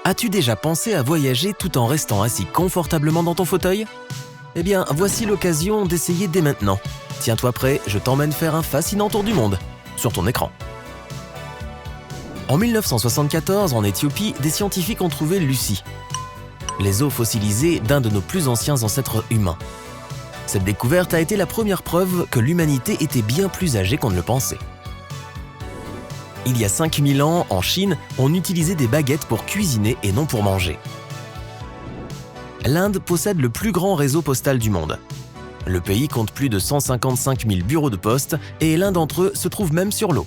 As-tu déjà pensé à voyager tout en restant assis confortablement dans ton fauteuil ? Eh bien, voici l'occasion d'essayer dès maintenant. Tiens-toi prêt, je t'emmène faire un fascinant tour du monde, sur ton écran. En 1974, en Éthiopie, des scientifiques ont trouvé Lucie, les os fossilisés d'un de nos plus anciens ancêtres humains. Cette découverte a été la première preuve que l'humanité était bien plus âgée qu'on ne le pensait. Il y a 5000 ans, en Chine, on utilisait des baguettes pour cuisiner et non pour manger. L'Inde possède le plus grand réseau postal du monde. Le pays compte plus de 155 000 bureaux de poste et l'un d'entre eux se trouve même sur l'eau.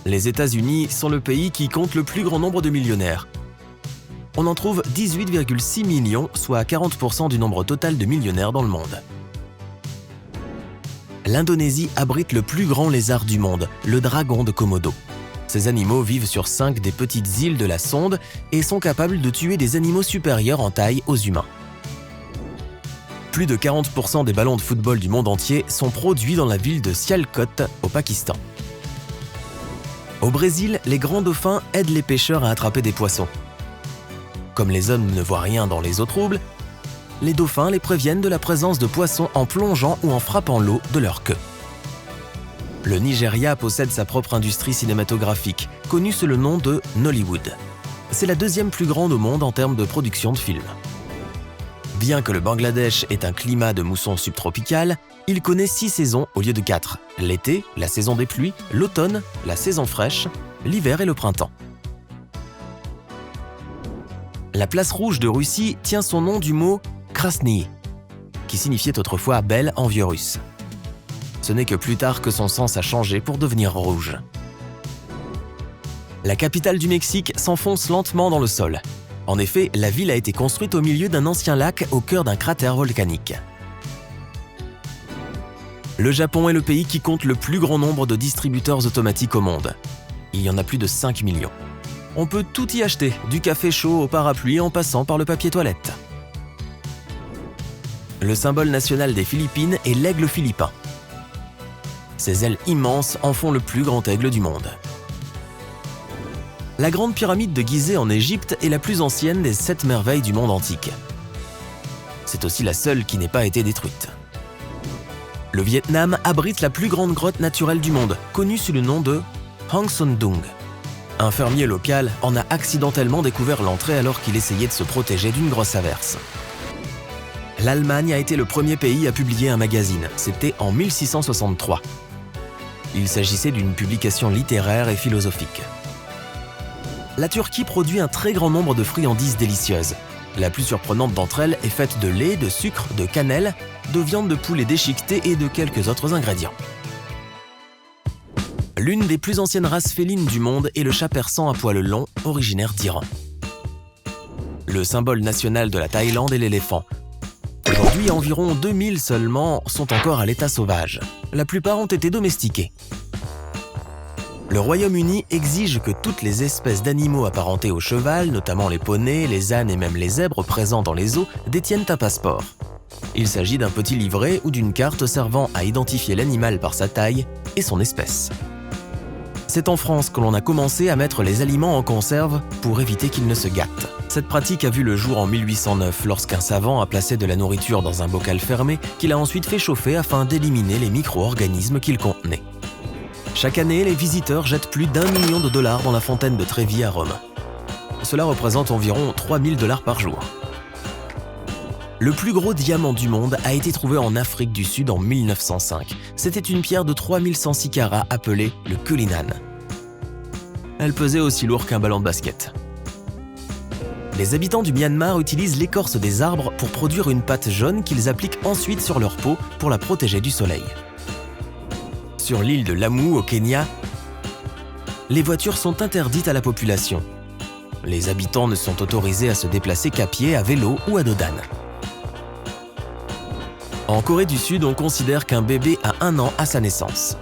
Les États-Unis sont le pays qui compte le plus grand nombre de millionnaires. On en trouve 18,6 millions, soit 40% du nombre total de millionnaires dans le monde. L'Indonésie abrite le plus grand lézard du monde, le dragon de Komodo. Ces animaux vivent sur 5 des petites îles de la Sonde et sont capables de tuer des animaux supérieurs en taille aux humains. Plus de 40% des ballons de football du monde entier sont produits dans la ville de Sialkot, au Pakistan. Au Brésil, les grands dauphins aident les pêcheurs à attraper des poissons. Comme les hommes ne voient rien dans les eaux troubles, les dauphins les préviennent de la présence de poissons en plongeant ou en frappant l'eau de leur queue. Le Nigeria possède sa propre industrie cinématographique, connue sous le nom de Nollywood. C'est la deuxième plus grande au monde en termes de production de films. Bien que le Bangladesh ait un climat de mousson subtropical, il connaît 6 saisons au lieu de 4. L'été, la saison des pluies, l'automne, la saison fraîche, l'hiver et le printemps. La place rouge de Russie tient son nom du mot Krasny, qui signifiait autrefois belle en vieux russe. Ce n'est que plus tard que son sens a changé pour devenir rouge. La capitale du Mexique s'enfonce lentement dans le sol. En effet, la ville a été construite au milieu d'un ancien lac au cœur d'un cratère volcanique. Le Japon est le pays qui compte le plus grand nombre de distributeurs automatiques au monde. Il y en a plus de 5 millions. On peut tout y acheter, du café chaud au parapluie en passant par le papier toilette. Le symbole national des Philippines est l'aigle philippin. Ses ailes immenses en font le plus grand aigle du monde. La grande pyramide de Gizeh en Égypte est la plus ancienne des 7 merveilles du monde antique. C'est aussi la seule qui n'ait pas été détruite. Le Vietnam abrite la plus grande grotte naturelle du monde, connue sous le nom de Hang Son Doong. Un fermier local en a accidentellement découvert l'entrée alors qu'il essayait de se protéger d'une grosse averse. L'Allemagne a été le premier pays à publier un magazine, c'était en 1663. Il s'agissait d'une publication littéraire et philosophique. La Turquie produit un très grand nombre de friandises délicieuses. La plus surprenante d'entre elles est faite de lait, de sucre, de cannelle, de viande de poulet déchiquetée et de quelques autres ingrédients. L'une des plus anciennes races félines du monde est le chat persan à poils longs, originaire d'Iran. Le symbole national de la Thaïlande est l'éléphant. Aujourd'hui, environ 2000 seulement sont encore à l'état sauvage. La plupart ont été domestiqués. Le Royaume-Uni exige que toutes les espèces d'animaux apparentés au cheval, notamment les poneys, les ânes et même les zèbres présents dans les zoos, détiennent un passeport. Il s'agit d'un petit livret ou d'une carte servant à identifier l'animal par sa taille et son espèce. C'est en France que l'on a commencé à mettre les aliments en conserve pour éviter qu'ils ne se gâtent. Cette pratique a vu le jour en 1809 lorsqu'un savant a placé de la nourriture dans un bocal fermé qu'il a ensuite fait chauffer afin d'éliminer les micro-organismes qu'il contenait. Chaque année, les visiteurs jettent plus d'1 million de dollars dans la fontaine de Trévi à Rome. Cela représente environ 3000 $ par jour. Le plus gros diamant du monde a été trouvé en Afrique du Sud en 1905. C'était une pierre de 3106 carats appelée le Cullinan. Elle pesait aussi lourd qu'un ballon de basket. Les habitants du Myanmar utilisent l'écorce des arbres pour produire une pâte jaune qu'ils appliquent ensuite sur leur peau pour la protéger du soleil. Sur l'île de Lamu, au Kenya, les voitures sont interdites à la population. Les habitants ne sont autorisés à se déplacer qu'à pied, à vélo ou à dos d'âne. En Corée du Sud, on considère qu'un bébé a 1 an à sa naissance.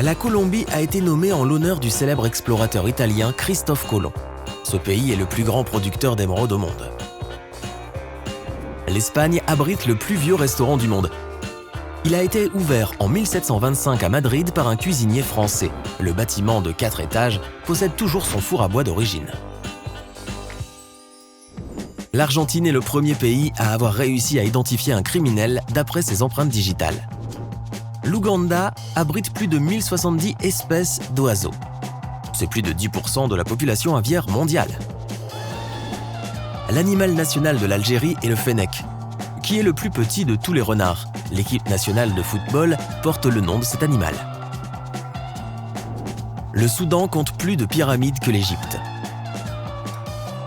La Colombie a été nommée en l'honneur du célèbre explorateur italien Christophe Colomb. Ce pays est le plus grand producteur d'émeraudes au monde. L'Espagne abrite le plus vieux restaurant du monde. Il a été ouvert en 1725 à Madrid par un cuisinier français. Le bâtiment de 4 étages possède toujours son four à bois d'origine. L'Argentine est le premier pays à avoir réussi à identifier un criminel d'après ses empreintes digitales. L'Ouganda abrite plus de 1070 espèces d'oiseaux. C'est plus de 10% de la population aviaire mondiale. L'animal national de l'Algérie est le fennec, qui est le plus petit de tous les renards. L'équipe nationale de football porte le nom de cet animal. Le Soudan compte plus de pyramides que l'Égypte.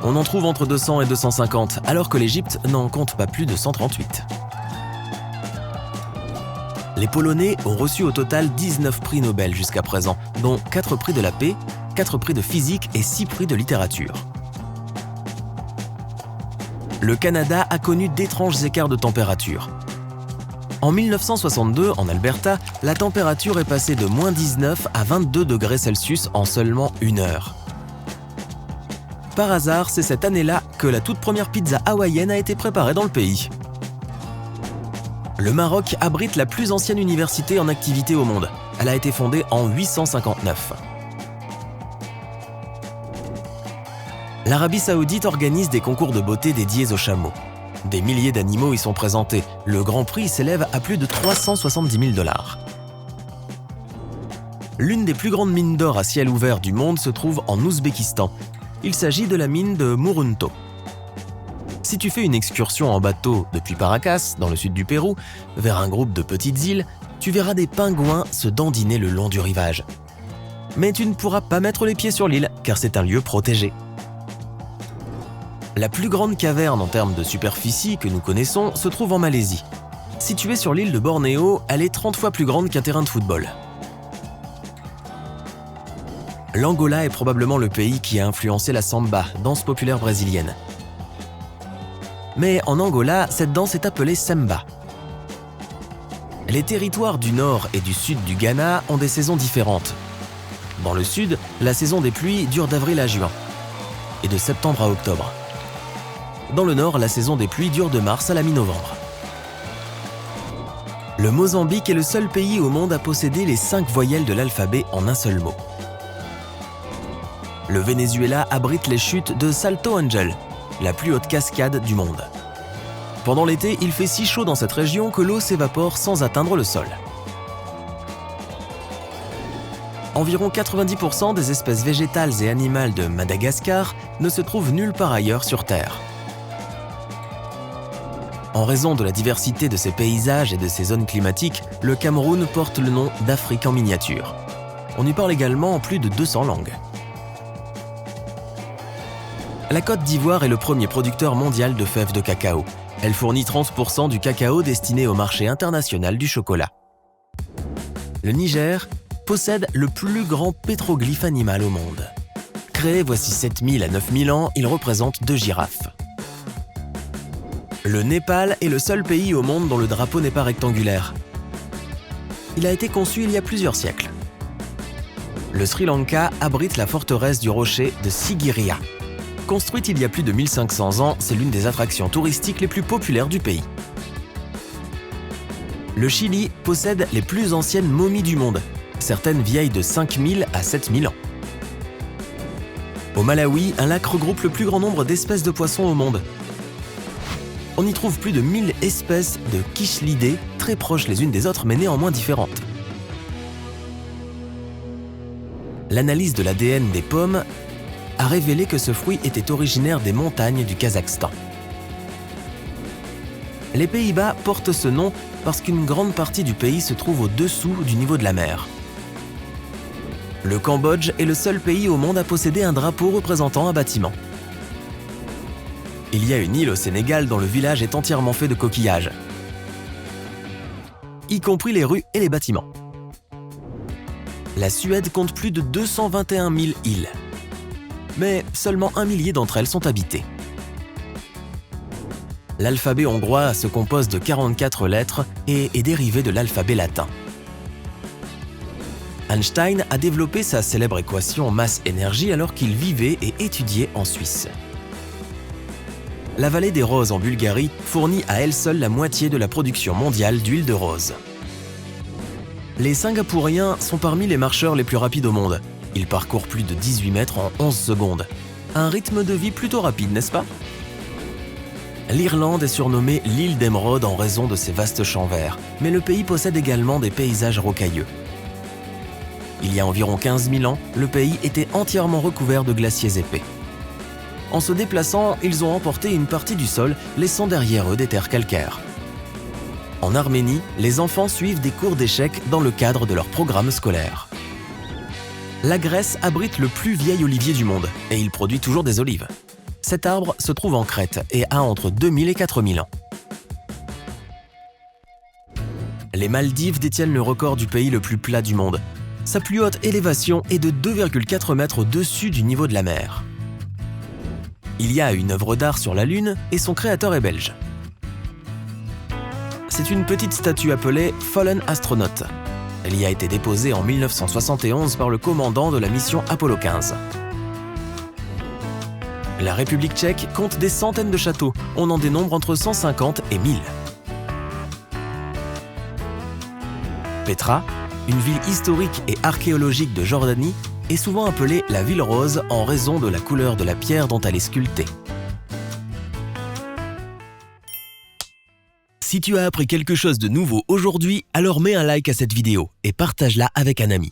On en trouve entre 200 et 250, alors que l'Égypte n'en compte pas plus de 138. Les Polonais ont reçu au total 19 prix Nobel jusqu'à présent, dont 4 prix de la paix, 4 prix de physique et 6 prix de littérature. Le Canada a connu d'étranges écarts de température. En 1962, en Alberta, la température est passée de -19 à 22 degrés Celsius en seulement 1 heure. Par hasard, c'est cette année-là que la toute première pizza hawaïenne a été préparée dans le pays. Le Maroc abrite la plus ancienne université en activité au monde. Elle a été fondée en 859. L'Arabie Saoudite organise des concours de beauté dédiés aux chameaux. Des milliers d'animaux y sont présentés. Le Grand Prix s'élève à plus de 370 000 $. L'une des plus grandes mines d'or à ciel ouvert du monde se trouve en Ouzbékistan. Il s'agit de la mine de Murunto. Si tu fais une excursion en bateau depuis Paracas, dans le sud du Pérou, vers un groupe de petites îles, tu verras des pingouins se dandiner le long du rivage. Mais tu ne pourras pas mettre les pieds sur l'île, car c'est un lieu protégé. La plus grande caverne en termes de superficie que nous connaissons se trouve en Malaisie. Située sur l'île de Bornéo, elle est 30 fois plus grande qu'un terrain de football. L'Angola est probablement le pays qui a influencé la samba, danse populaire brésilienne. Mais en Angola, cette danse est appelée semba. Les territoires du nord et du sud du Ghana ont des saisons différentes. Dans le sud, la saison des pluies dure d'avril à juin et de septembre à octobre. Dans le nord, la saison des pluies dure de mars à la mi-novembre. Le Mozambique est le seul pays au monde à posséder les 5 voyelles de l'alphabet en un seul mot. Le Venezuela abrite les chutes de Salto Ángel, la plus haute cascade du monde. Pendant l'été, il fait si chaud dans cette région que l'eau s'évapore sans atteindre le sol. Environ 90% des espèces végétales et animales de Madagascar ne se trouvent nulle part ailleurs sur Terre. En raison de la diversité de ses paysages et de ses zones climatiques, le Cameroun porte le nom d'Afrique en miniature. On y parle également en plus de 200 langues. La Côte d'Ivoire est le premier producteur mondial de fèves de cacao. Elle fournit 30% du cacao destiné au marché international du chocolat. Le Niger possède le plus grand pétroglyphe animal au monde. Créé voici 7000 à 9000 ans, il représente 2 girafes. Le Népal est le seul pays au monde dont le drapeau n'est pas rectangulaire. Il a été conçu il y a plusieurs siècles. Le Sri Lanka abrite la forteresse du rocher de Sigiriya. Construite il y a plus de 1500 ans, c'est l'une des attractions touristiques les plus populaires du pays. Le Chili possède les plus anciennes momies du monde, certaines vieilles de 5000 à 7000 ans. Au Malawi, un lac regroupe le plus grand nombre d'espèces de poissons au monde. On y trouve plus de 1000 espèces de quichelidae, très proches les unes des autres mais néanmoins différentes. L'analyse de l'ADN des pommes a révélé que ce fruit était originaire des montagnes du Kazakhstan. Les Pays-Bas portent ce nom parce qu'une grande partie du pays se trouve au-dessous du niveau de la mer. Le Cambodge est le seul pays au monde à posséder un drapeau représentant un bâtiment. Il y a une île au Sénégal dont le village est entièrement fait de coquillages, y compris les rues et les bâtiments. La Suède compte plus de 221 000 îles, mais seulement 1 millier d'entre elles sont habitées. L'alphabet hongrois se compose de 44 lettres et est dérivé de l'alphabet latin. Einstein a développé sa célèbre équation masse-énergie alors qu'il vivait et étudiait en Suisse. La vallée des Roses en Bulgarie fournit à elle seule la moitié de la production mondiale d'huile de rose. Les Singapouriens sont parmi les marcheurs les plus rapides au monde. Ils parcourent plus de 18 mètres en 11 secondes. Un rythme de vie plutôt rapide, n'est-ce pas? L'Irlande est surnommée l'île d'émeraude en raison de ses vastes champs verts, mais le pays possède également des paysages rocailleux. Il y a environ 15 000 ans, le pays était entièrement recouvert de glaciers épais. En se déplaçant, ils ont emporté une partie du sol, laissant derrière eux des terres calcaires. En Arménie, les enfants suivent des cours d'échecs dans le cadre de leur programme scolaire. La Grèce abrite le plus vieil olivier du monde et il produit toujours des olives. Cet arbre se trouve en Crète et a entre 2000 et 4000 ans. Les Maldives détiennent le record du pays le plus plat du monde. Sa plus haute élévation est de 2,4 mètres au-dessus du niveau de la mer. Il y a une œuvre d'art sur la Lune et son créateur est belge. C'est une petite statue appelée Fallen Astronaut. Elle y a été déposée en 1971 par le commandant de la mission Apollo 15. La République tchèque compte des centaines de châteaux. On en dénombre entre 150 et 1000. Petra, une ville historique et archéologique de Jordanie, est souvent appelée la ville rose en raison de la couleur de la pierre dont elle est sculptée. Si tu as appris quelque chose de nouveau aujourd'hui, alors mets un like à cette vidéo et partage-la avec un ami.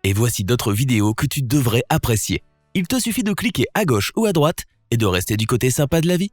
Et voici d'autres vidéos que tu devrais apprécier. Il te suffit de cliquer à gauche ou à droite et de rester du côté sympa de la vie.